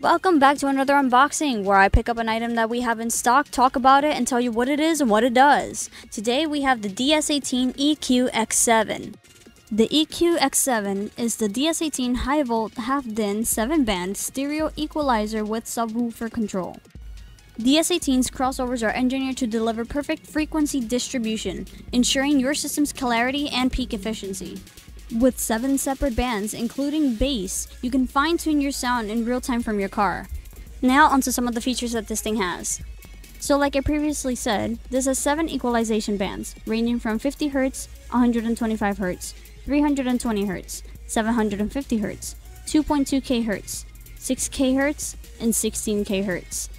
Welcome back to another unboxing where I pick up an item that we have in stock, talk about it, and tell you what it is and what it does. Today we have the DS18 EQ-X7. The EQ-X7 is the DS18 high-volt, half-DIN, 7-band stereo equalizer with subwoofer control. DS18's crossovers are engineered to deliver perfect frequency distribution, ensuring your system's clarity and peak efficiency. With 7 separate bands, including bass, you can fine-tune your sound in real time from your car. Now onto some of the features that this thing has. So like I previously said, this has 7 equalization bands, ranging from 50Hz, 125Hz, 320Hz, 750Hz, 2.2kHz, 6kHz, and 16kHz.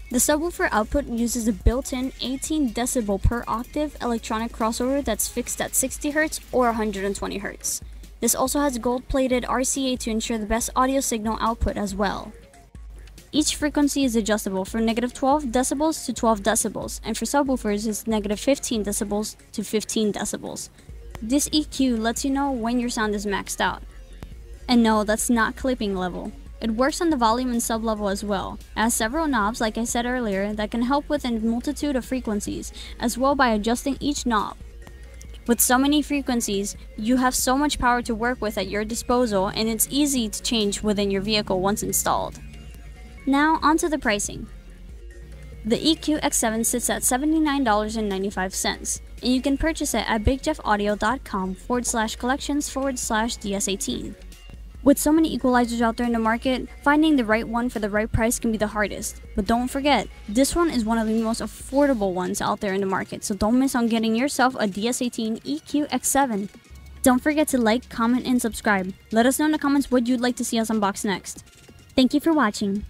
The subwoofer output uses a built-in 18 decibel per octave electronic crossover that's fixed at 60Hz or 120Hz. This also has gold-plated RCA to ensure the best audio signal output as well. Each frequency is adjustable from -12 decibels to 12 decibels, and for subwoofers is -15 decibels to 15 decibels. This EQ lets you know when your sound is maxed out. And no, that's not clipping level. It works on the volume and sub level as well. It has several knobs, like I said earlier, that can help with a multitude of frequencies, as well by adjusting each knob. With so many frequencies, you have so much power to work with at your disposal, and it's easy to change within your vehicle once installed. Now onto the pricing. The EQ-X7 sits at $79.95, and you can purchase it at bigjeffaudio.com/collections/DS18. With so many equalizers out there in the market, finding the right one for the right price can be the hardest. But don't forget, this one is one of the most affordable ones out there in the market, so don't miss on getting yourself a DS18 EQ-X7. Don't forget to like, comment, and subscribe. Let us know in the comments what you'd like to see us unbox next. Thank you for watching.